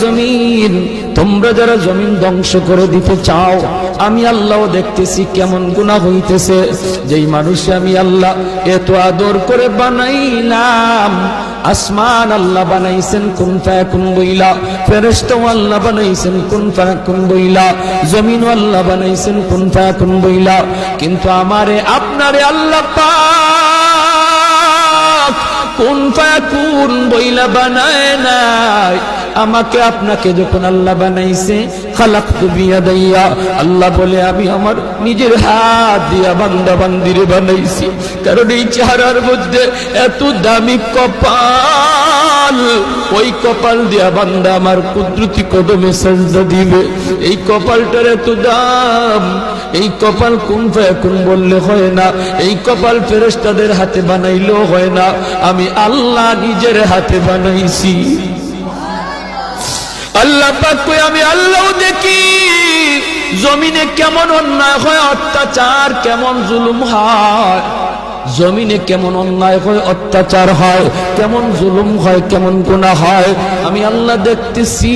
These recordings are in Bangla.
জমিন, তোমরা যারা জমিন ধ্বংস করে দিতে চাও, আমি আল্লাহ দেখতেছি কেমন গুনাহ হইতেছে। যেই মানুষে আমি আল্লাহ এত আদর করে বানাইলাম, আসমান আল্লাহ বানাইছেন কুন ফায়াকুন বইলা, ফেরেশতা আল্লাহ বানাইছেন কুন ফায়াকুন বইলা, জমিন আল্লাহ বানাইছেন কুন ফায়াকুন বইলা, কিন্তু আমারে আপনারে আল্লাহ পাক কুন ফায়াকুন বইলা বানায় নাই। আমাকে আপনাকে যখন আল্লাহ বানাইছে, খালাকতু বিয়াদাইয়া, আল্লাহ বলে আমি আমার নিজের হাত দিয়া বান্দা বান্দিরে বানাইছি। কারণ এই চেহারার মধ্যে এত দামি কপাল, ওই কপাল দিয়া বান্দা আমার কুদরতি কদমে সাজদা দিবে। এই কপালটার এত দাম, এই কপাল কুন ফায়াকুন বললে হয় না, এই কপাল ফেরেশতাদের হাতে বানাইলেও হয় না, আমি আল্লাহ নিজের হাতে বানাইছি। আল্লাহ পাক কই আমি আল্লাহ দেখি জমিনে কেমন অন্যায় হয়, অত্যাচার কেমন জুলুম হয়, জমিনে কেমন অন্যায় হয়, অত্যাচার হয়, কেমন জুলুম হয়, কেমন গুনাহ হয়, আমি আল্লাহ দেখতেছি।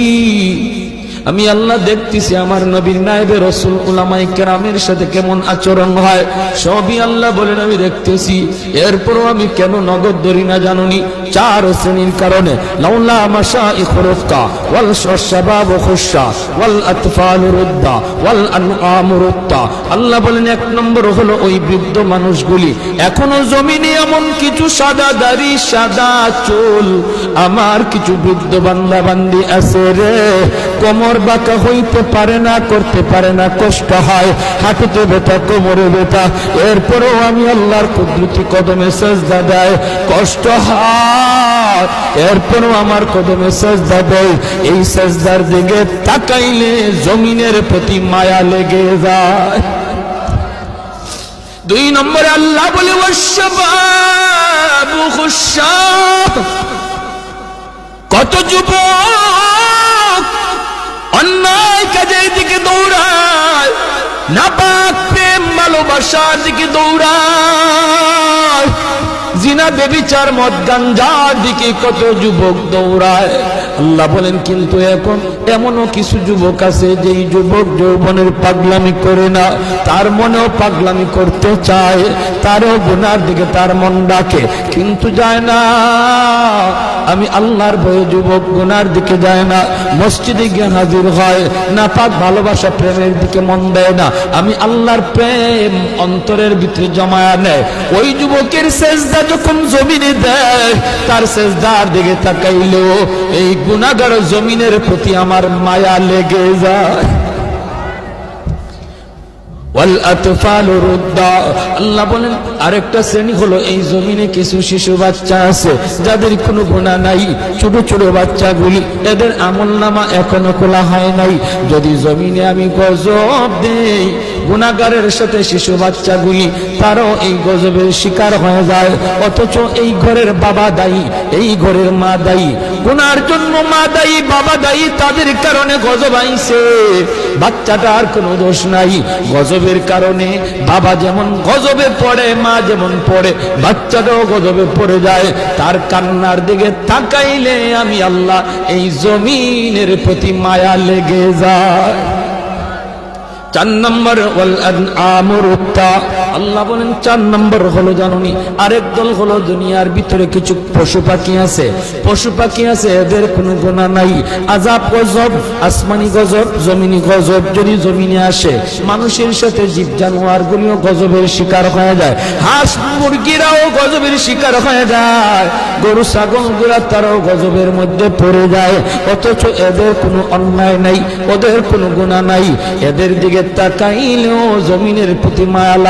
আমি আল্লাহ দেখতেছি আমার নবীর নায়েবে রাসূল উলামায়ে কেরামের সাথে কেমন আচরণ হয়, সবই আল্লাহ বলেন আমি দেখতেছি। এরপরও আমি কেন নগদ ধরি না জানুনি? 4 শ্রেণীর কারণে। লাউলা মাশাইখ রুফকা ওয়াল শাবাব খুশা ওয়াল আতফাল রুদ্দা ওয়াল আনআম রুদ্দা। আল্লাহ বলেন 1 নম্বর হলো ওই বৃদ্ধ মানুষগুলি, এখনো জমিনে এমন কিছু সাদা দাড়ি সাদা চুল আমার কিছু বৃদ্ধ বান্দা বান্দি আছে রে, কোমর বাঁকা হইতে পারে না, করতে পারে না, কষ্ট হয়, হাঁটুতে ব্যথা, কোমরে ব্যথা, এরপরেও আমি আল্লাহর কুদরতি কদমে সাজদা দেয়, কষ্ট হয়, এরপরেও আমার কদমে সাজদা দেয়। এই সাজদার দিকে তাকাইলে জমিনের প্রতি মায়া লেগে যায়। 2 নম্বরে আল্লাহ বলে ওয়াশবাবু খুশা, কত যুবক অন্যায় কাজের দিকে দৌড়ায়, নাপাক প্রেম ভালোবাসার দিকে দৌড়ায়, জিনা বেবিচার মদ গাঞ্জার দিকে কত যুবক দৌড়ায়। আল্লাহ বলেন কিন্তু এখন এমনও কিছু যুবক আছে যেই যুবক যৌবনের পাগলামি করে না, তার মনেও পাগলামি করতে চায়, তারও গুনার দিকে তার মন ডাকে, কিন্তু যায় না। আমি আল্লাহর ভয়ে যুবক গুনার দিকে যায় না, মসজিদে গিয়ে হাজির হয়, নাপাক ভালোবাসা প্রেমের দিকে মন দেয় না, আমি আল্লাহর প্রেম অন্তরের ভিতরে জমায়া নেয়। ওই যুবকের সেজদা যখন জমিনে দেয়, তার সেজদার দিকে তাকাইলেও এই গুনাহগার জমিনের প্রতি আমার মায়া লেগে যায়। ওয়াল আতফাল রুদ্দা, আল্লাহ বলেন আরেকটা শ্রেণী হলো এই জমিনে কিছু শিশু বাচ্চা আছে যাদের কোনো গুনাহ নাই, ছোট ছোট বাচ্চাগুলি, এদের আমলনামা এখনো খোলা হয় নাই। যদি জমিনে আমি গজব দেই, গুনাহগারের সাথে শিশু বাচ্চাগুলি তারাও এই গজবের শিকার হয়ে যায়, অথচ এই ঘরের বাবা দায়ী, এই ঘরের মা দায়ী, গুনার জন্য মা দায়ী, বাবা দায়ী, তাদের কারণে গজব আইছে, বাচ্চাটার কোনো দোষ নাই। গজবের কারণে বাবা যেমন গজবে পড়ে, মা যেমন পড়ে, বাচ্চাটাও গজবে পড়ে যায়। তার কান্নার দিকে তাকাইলে আমি আল্লাহ এই জমিনের প্রতি মায়া লেগে যায়। 4 নম্বর ওয়াল আনআম রুদ্দা, আল্লাহ বলেন 4 নম্বর হলো জানুনি আরেক দল হলো দুনিয়ার ভিতরে কিছু পশু পাখি আছে, পশু পাখি আছে, এদের কোনো গুনাহ নাই, আযাব গজব, আসমানি গজব, জমিনি গজব যদি জমিনে আসে, মানুষের সাথে জীব জানোয়ার গুলিও গজবের শিকার হয়ে যায়, হাঁস মুরগিরাও গজবের শিকার হয়ে যায়, গরু ছাগল গুলা তারাও গজবের মধ্যে পড়ে যায়, অথচ এদের কোনো অন্যায় নাই, ওদের কোনো গুনাহ নাই, এদের দিকে তাকাইলেও জমিনের প্রতি মায়া লাগে।